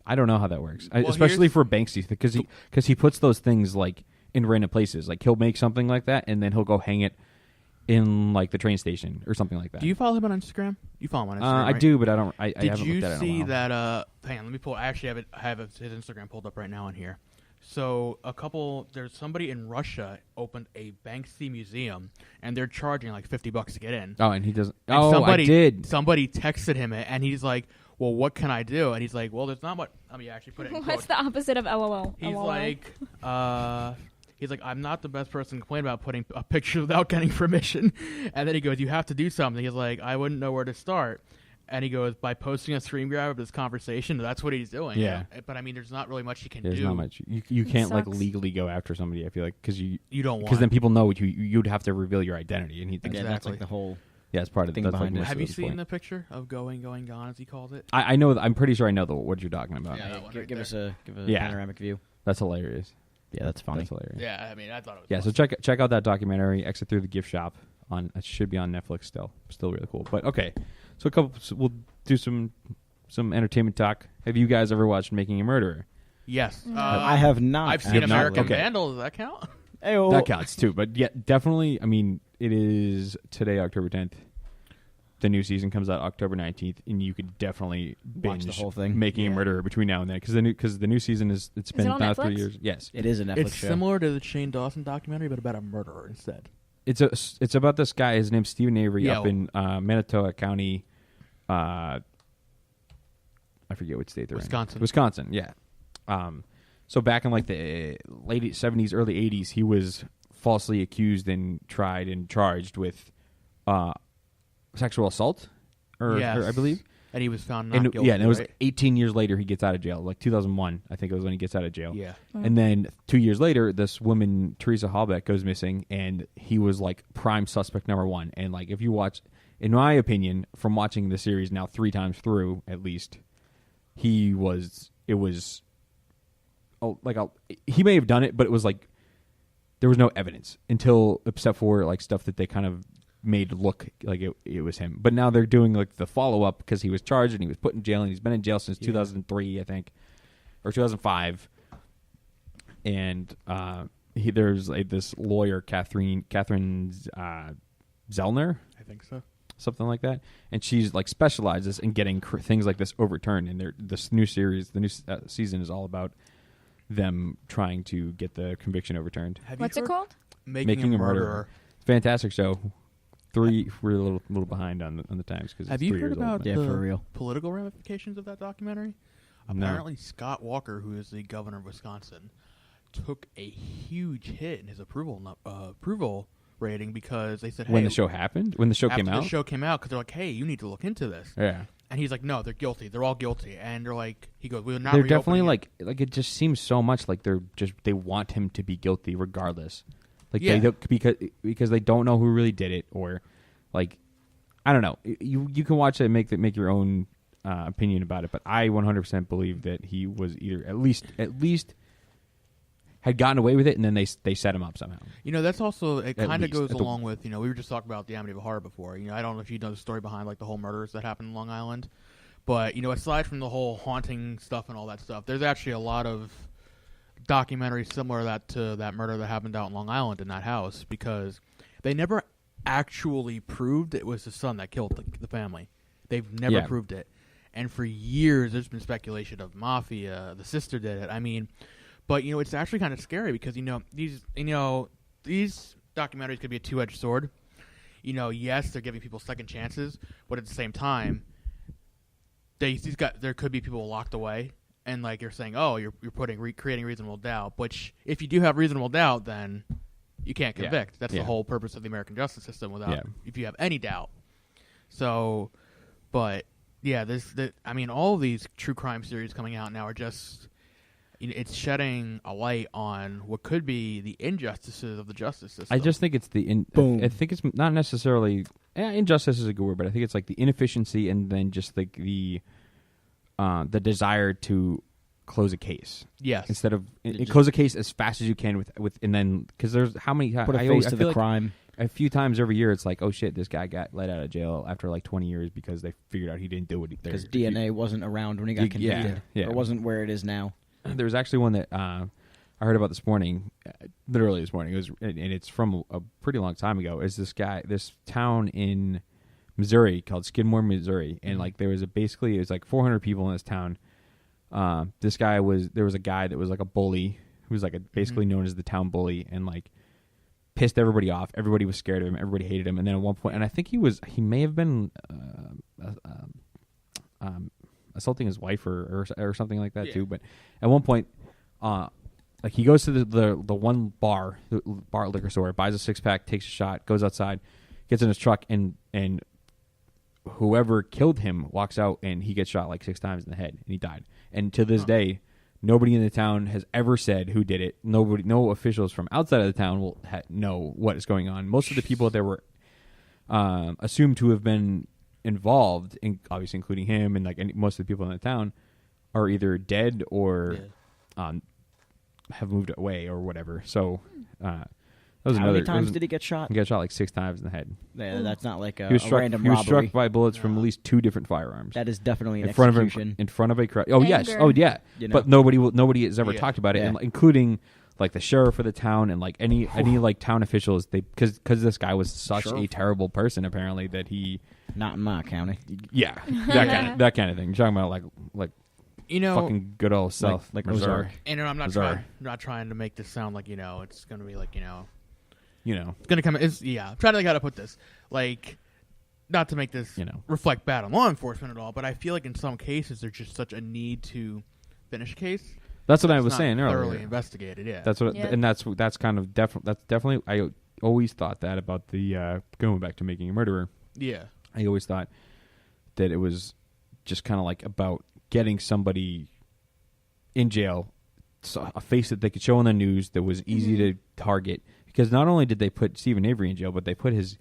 I don't know how that works, Well, especially for Banksy, because he puts those things like in random places. Like he'll make something like that, and then he'll go hang it in like the train station or something like that. Do you follow him on Instagram? You follow him on Instagram, I right? do, but I don't. I Did haven't you looked at it see in a while. that? Hang on, let me pull. I actually have his Instagram pulled up right now on here. So there's somebody in Russia opened a Banksy museum, and they're charging like $50 to get in. Oh, and he doesn't. And I did. Somebody texted him, and he's like, "Well, what can I do?" And he's like, "Well, there's not much." Let me actually put it in What's quotes. the opposite of LOL? He's LOL. like, I'm not the best person to complain about putting a picture without getting permission. And then he goes, you have to do something. He's like, I wouldn't know where to start. And he goes, by posting a screen grab of this conversation, that's what he's doing. Yeah. But I mean, there's not really much he can do. There's not much. You can't like sucks. legally go after somebody. I feel like because You don't want. because then people know you'd have to reveal your identity, and Again, that's like the whole. yeah, it's part of thing that's behind like it. most Have of you the seen point. the picture of going gone, as he calls it? I know. I'm pretty sure I know what you're talking about. Yeah. that one right Give there. us a Yeah. panoramic view. That's hilarious. Yeah, that's funny. That's hilarious. Yeah, I mean, I thought it was. Yeah, so check out that documentary, Exit Through the Gift Shop. It should be on Netflix still. Still really cool. But okay, so we'll do some entertainment talk. Have you guys ever watched Making a Murderer? Yes. I have not. I've I seen have not. American Okay. Vandal. Does that count? Ayo. That counts too. But yeah, definitely. I mean, it is today, October 10th. The new season comes out October 19th, and you could definitely binge the whole thing. Making a Murderer between now and then, because the new season it's been it on about Netflix? 3 years. Yes, It is a Netflix It's show. similar to the Shane Dawson documentary, but about a murderer instead. it's about this guy. His name's Stephen Avery Yeah, up in Manitoba County. I forget what state they're Wisconsin. in. Wisconsin, yeah. So back in like the late 70s, early 80s, he was falsely accused and tried and charged with sexual assault, or I believe. And he was found not guilty. Yeah, and it was right? 18 years later he gets out of jail, like 2001, I think it was when he gets out of jail. Yeah. And then 2 years later, this woman, Teresa Hallbeck, goes missing, and he was like prime suspect number one. And like, if you watch, in my opinion, from watching the series now 3 times through at least, he may have done it, but it was like there was no evidence except for like stuff that they kind of made look like it was him. But now they're doing like the follow up because he was charged and he was put in jail, and he's been in jail since 2003, I think, or 2005. And there's like this lawyer, Catherine Zellner, I think so. something like that, and she's like specializes in getting things like this overturned. And this new series, the new season, is all about them trying to get the conviction overturned. What's it called? Making a Murderer. Fantastic show. We're a little behind on the times because Have you heard about Yeah, the for real. political ramifications of that documentary? No. Apparently, Scott Walker, who is the governor of Wisconsin, took a huge hit in his approval rating because they said, "Hey, when the show happened, when the show came out, the show came out, because they're like, hey, you need to look into this." yeah, And he's like, "No, they're guilty. They're all guilty." And they're like, he goes, "We're not." they're definitely reopening it." like it just seems so much like they want him to be guilty regardless. Like Yeah. they don't, because they don't know who really did it, or like I don't know. You can watch it and make your own opinion about it, but I 100% believe that he was either at least had gotten away with it, and then they set him up somehow. That's also, it kind of least, goes at the- along with, we were just talking about the Amityville Horror before. I don't know if you know the story behind like the whole murders that happened in Long Island, but aside from the whole haunting stuff and all that stuff, there's actually a lot of documentaries similar to that murder that happened out in Long Island in that house, because they never actually proved it was the son that killed the family. They've never proved it. And for years, there's been speculation of mafia, the sister did it. I mean, but it's actually kind of scary because these documentaries could be a two-edged sword. Yes, they're giving people second chances, but at the same time, there could be people locked away, and like you're saying, oh, you're creating reasonable doubt. Which if you do have reasonable doubt, then you can't convict. That's the whole purpose of the American justice system. If you have any doubt. So, but yeah, all of these true crime series coming out now are just, it's shedding a light on what could be the injustices of the justice system. I just think it's Boom. I think it's not necessarily injustice is a good word, but I think it's like the inefficiency and then just like the desire to close a case. Yes. Instead of close a case as fast as you can with and then because there's how many Put a I face I to feel the like crime. a few times every year, it's like, oh shit, this guy got let out of jail after like 20 years because they figured out he didn't do it. Because DNA wasn't around when he got convicted. Yeah. Or wasn't where it is now. There was actually one that I heard about this morning, literally this morning. It was, and it's from a pretty long time ago. Is this town in Missouri called Skidmore, Missouri, and like there was it was like 400 people in this town. There was a guy that was like a bully who was like basically known as the town bully, and like pissed everybody off. Everybody was scared of him. Everybody hated him. And then at one point, and I think he may have been assaulting his wife or something like that too. But at one point, like he goes to the one bar liquor store, buys a 6-pack, takes a shot, goes outside, gets in his truck, and whoever killed him walks out, and he gets shot like 6 times in the head, and he died. And to this day, nobody in the town has ever said who did it. No officials from outside of the town will know what is going on. Most of the people that were assumed to have been involved, obviously including him and like most of the people in the town, are either dead or have moved away or whatever. So that was How another. many times did he get shot? He got shot like 6 times in the head. Yeah, that's not like a He was struck. random He was robbery. struck by bullets from at least 2 different firearms. That is definitely an in front execution. in front of a crowd. Oh yes. Anger. Oh yeah. You know? But nobody has ever talked about it, Yeah. and, including like the sheriff of the town and like any like town officials. Because this guy was such a terrible person apparently that he. Not in my county. Yeah. that kind of thing. You're talking about like fucking good old South like Missouri. Ozark. And I'm Missouri. not trying to make this sound like it's gonna be like It's gonna come. I'm trying to how to put this, like, not to make this reflect bad on law enforcement at all, but I feel like in some cases there's just such a need to finish a case. That's what I It's was not saying earlier. thoroughly investigated. Yeah, That's what, Yeah. and that's kind of that's definitely. I always thought that about the going back to Making a Murderer. yeah. I always thought that it was just kind of like about getting somebody in jail, a face that they could show on the news that was easy to target. Because not only did they put Stephen Avery in jail, but they put his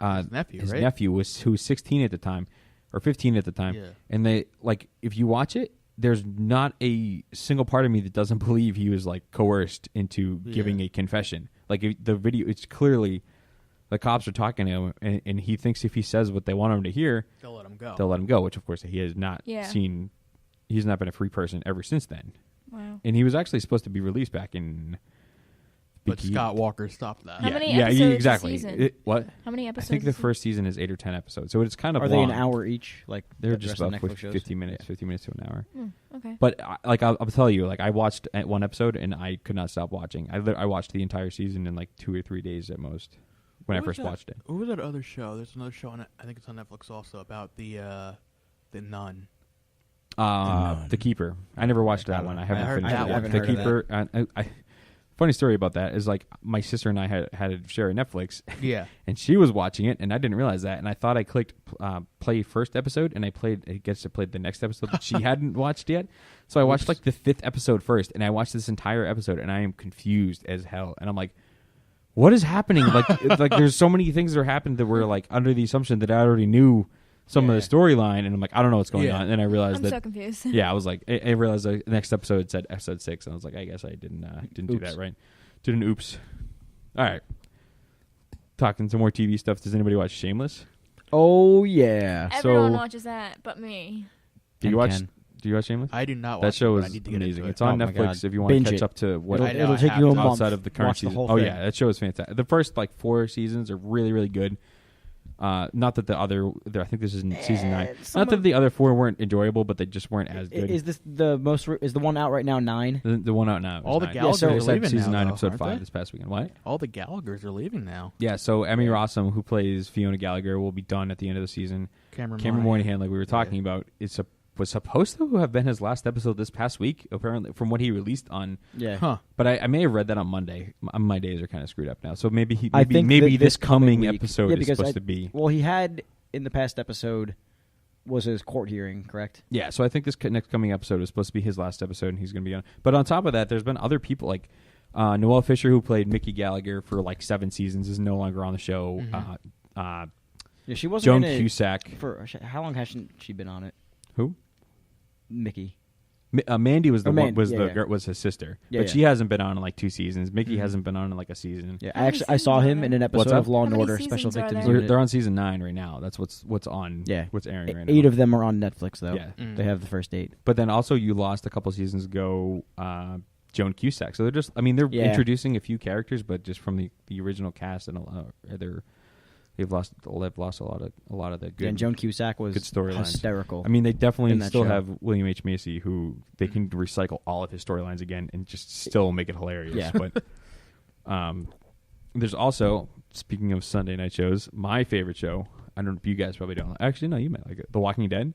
nephew, his right? nephew who was 16 at the time, or 15 at the time. Yeah. And they if you watch it, there's not a single part of me that doesn't believe he was like coerced into giving a confession. Like the video, it's clearly the cops are talking to him, and he thinks if he says what they want him to hear, They'll let him go. they'll let him go. Which of course he has not seen. He's not been a free person ever since then. Wow. And he was actually supposed to be released back in. But Scott Walker stopped that. How many episodes a exactly. season? What? How many I episodes? think the first season is 8 or 10 episodes, so it's kind of Are long. they an hour each? Like They're the just rest of about Netflix shows? 50 minutes, 50 minutes to an hour. Okay. But I'll tell you, like I watched one episode and I could not stop watching. I watched the entire season in like 2 or 3 days at most when I first watched it. What was that other show? There's another show on I think it's on Netflix also about the nun. The Keeper. I never watched that one. I haven't heard finished that it. one. The I haven't heard Keeper. Funny story about that is like my sister and I had to share a Netflix. Yeah. And she was watching it, and I didn't realize that. And I thought I clicked play first episode, and I gets to play the next episode that she hadn't watched yet. So I watched like the 5th episode first, and I watched this entire episode, and I am confused as hell. And I'm like, what is happening? Like there's so many things that are happening that were like under the assumption that I already knew some of the storyline, and I'm like, I don't know what's going on. And then I realized I'm that. so confused. Yeah, I was like, I realized the next episode said episode 6, and I was like, I guess I didn't do that right. Did an oops. All right. Talking some more TV stuff. Does anybody watch Shameless? Oh yeah. Everyone So- watches that, but me. Do you And watch? Ken. Do you watch Shameless? I do not watch That show it, but I is need to get amazing. into It's it. on Oh my Netflix God. if you want to Binge catch it. up to what I know It'll I take have you a to. month. outside of the current Watch the season. whole Oh thing. yeah, that show is fantastic. The first 4 seasons are really really good. Not that the other, I think this is in season 9. Not that the other 4 weren't enjoyable, but they just weren't as good. Is this the most? Is the one out right now 9? The one out now. is All the 9. Gallaghers They are said leaving season now, 9, though, episode aren't 5 they? this past weekend. What? All the Gallaghers are leaving now. Yeah, so Emmy Rossum, who plays Fiona Gallagher, will be done at the end of the season. Cameron Moynihan, like we were talking about, was supposed to have been his last episode this past week, apparently, from what he released on. Yeah. Huh. But I may have read that on Monday. My days are kind of screwed up now. So maybe I think maybe that this coming week- episode yeah, is because supposed to be. Well, he had in the past episode was his court hearing, correct? Yeah, so I think this next coming episode is supposed to be his last episode, and he's going to be on. But on top of that, there's been other people like Noelle Fisher, who played Mickey Gallagher for like 7 seasons, is no longer on the show. Yeah, she wasn't Joan in it Cusack. for how long hasn't she been on it? Who? Mickey. Mandy was the Or one Man- was yeah, the yeah. girl was his sister, Yeah, but yeah. she hasn't been on in like 2 seasons. Mickey Mhm. hasn't been on in like a season. Yeah, How many I saw seasons him are in there? an What's episode up? of Law and How many Order Special seasons are Victims there? They're Unit. on season 9 right now. That's what's on. Yeah. what's airing right now. 8 of them are on Netflix though. Yeah. Mm. They have the first 8. But then also you lost a couple seasons ago, Joan Cusack. So they're just, I mean, they're Yeah. introducing a few characters, but just from the original cast, and they've lost a lot of the good. And Joan Cusack was good storylines. hysterical. I mean, they definitely in that still show. have William H. Macy, who they can recycle all of his storylines again and just still make it hilarious. Yeah. But there's also, speaking of Sunday night shows, my favorite show. I don't know if you guys probably don't. Actually, no, you might like it. The Walking Dead.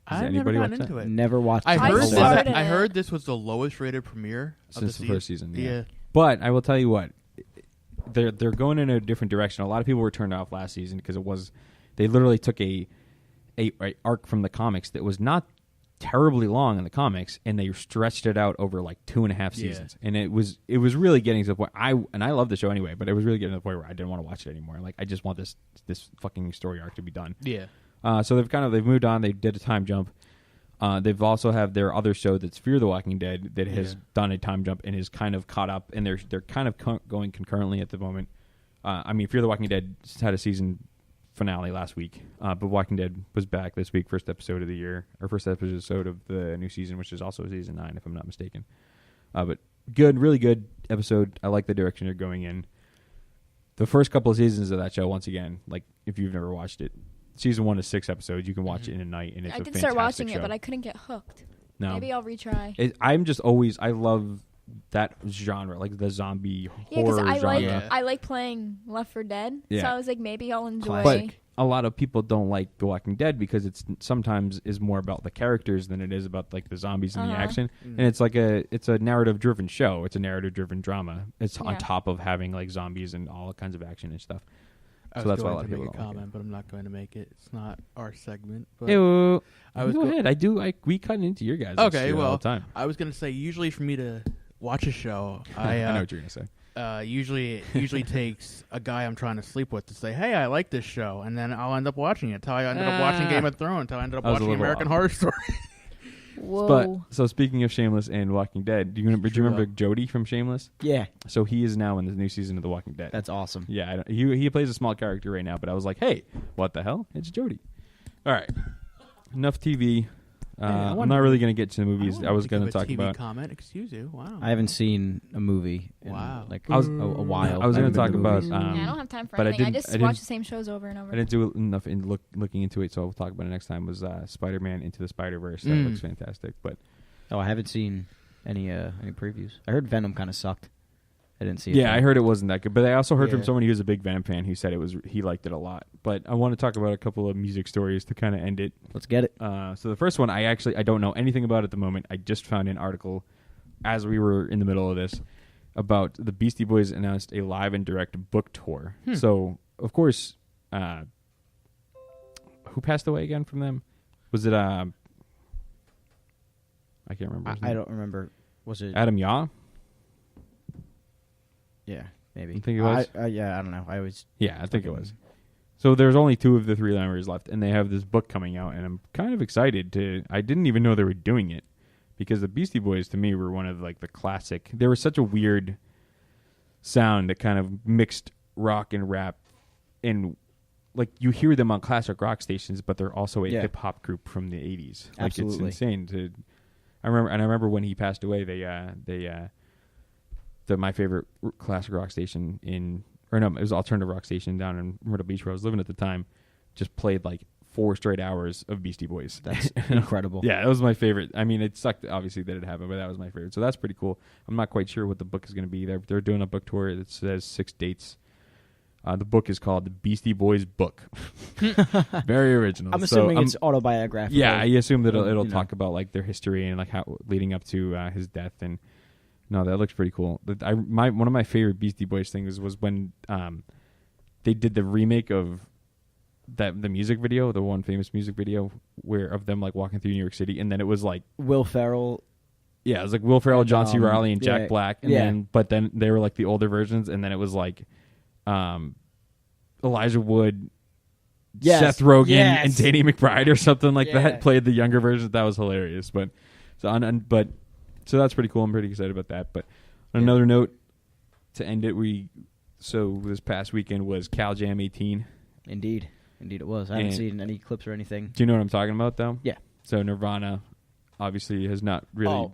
Does I've never anybody gotten watch that? into it. Never watched. I it. heard I started I it. heard this was the lowest rated premiere of Since the the first season. Yeah. But I will tell you what, they're going in a different direction. A lot of people were turned off last season because they literally took a arc from the comics that was not terribly long in the comics, and they stretched it out over like 2.5 seasons. And it was really getting to the point. I love the show anyway, but it was really getting to the point where I didn't want to watch it anymore. Like, I just want this fucking story arc to be done. Yeah. So they've moved on. They did a time jump. They've also have their other show that's Fear the Walking Dead that has done a time jump and is kind of caught up, and they're kind of going concurrently at the moment. I mean, Fear the Walking Dead had a season finale last week, but Walking Dead was back this week, first episode of the year, or first episode of the new season, which is also season 9, if I'm not mistaken. But good, really good episode. I like the direction they're going in. The first couple of seasons of that show, once again, like if you've never watched it, season 1 is 6 episodes. You can watch it in a night, and it's I a could fantastic start watching show. it, but I couldn't get hooked. No. Maybe I'll retry. I love that genre, like the zombie Yeah, because horror I genre. Yeah. I like playing Left 4 Dead. Yeah. So I was like, maybe I'll enjoy. But a lot of people don't like The Walking Dead because it's sometimes is more about the characters than it is about like the zombies and the Uh-huh. action. And it's like it's a narrative driven show. It's a narrative driven drama. It's on Yeah. top of having like zombies and all kinds of action and stuff. I So was that's why a going lot of to people make a don't like comment, but I'm not going to make it. It's not our segment. But Ew. I was Go go- ahead. We cut into your guys. Okay, shit all well, the time. I was going to say, usually for me to watch a show, I know what you're gonna say. usually takes a guy I'm trying to sleep with to say, "Hey, I like this show," and then I'll end up watching it. Till I ended up watching Game of Thrones. Till I ended up I was a watching little American off. Horror Story. Whoa. But so speaking of Shameless and Walking Dead, do you remember True. Jody from Shameless? Yeah, So he is now in the new season of The Walking Dead. that's awesome. Yeah, he plays a small character right now, but I was like, hey, what the hell? It's Jody. All right, enough TV. I I'm wanted- not really going to get to the movies. I was going going to talk TV about. comment. Excuse you. Wow. I haven't seen a movie in Wow. like I was- a while. I was haven't gonna been talk to about, movies. Yeah, I don't have time for but I anything. I didn't- just I watch didn't- the same shows over and over. I didn't do enough in looking into it, so I'll talk about it next time. Was Spider-Man Into the Spider-Verse? That looks fantastic, but Oh, I haven't seen any previews. I heard Venom kind of sucked. I didn't see it. yeah, I heard it wasn't that good. But I also heard from Yeah. somebody who's a big Venom fan who said he liked it a lot. But I want to talk about a couple of music stories to kind of end it. Let's get it. So the first one, I don't know anything about at the moment. I just found an article as we were in the middle of this about the Beastie Boys announced a live and direct book tour. So of course, who passed away again from them? Was it I can't remember. his I name. don't remember. Was it? Adam Yaw? Yeah, maybe. You think it was? Yeah, I don't know. I always. Yeah, I think it was. So there's only 2 of the 3 members left, and they have this book coming out, and I'm kind of excited to. I didn't even know they were doing it because the Beastie Boys to me were one of like the classic. They were such a weird sound that kind of mixed rock and rap, and like you hear them on classic rock stations, but they're also a Yeah. hip hop group from the 80s. Like Absolutely. it's insane to. I remember when he passed away. My favorite classic rock station it was alternative rock station down in Myrtle Beach where I was living at the time, just played like 4 straight hours of Beastie Boys. That's incredible. Yeah, that was my favorite. I mean, it sucked obviously that it happened, but that was my favorite. So that's pretty cool. I'm not quite sure what the book is going to be. They're doing a book tour that says 6 dates. The book is called The Beastie Boys Book. Very original. I'm So, assuming it's autobiographical. yeah, I assume that it'll You know. talk about like their history and like how leading up to his death. And no, that looks pretty cool. One of my favorite Beastie Boys things was when they did the remake of the music video, the one famous music video of them like walking through New York City, and then it was like Will Ferrell. yeah, it was like Will Ferrell, John C. Reilly, and yeah, Jack Black, and yeah. but then they were like the older versions, and then it was like Elijah Wood, Yes. Seth Rogen, Yes. and Danny McBride or something like Yeah. that played the younger versions. That was hilarious. But So that's pretty cool. I'm pretty excited about that. But on another note, to end it, this past weekend was Cal Jam 18. Indeed it was. I haven't seen any clips or anything. Do you know what I'm talking about, though? Yeah. So Nirvana obviously has not really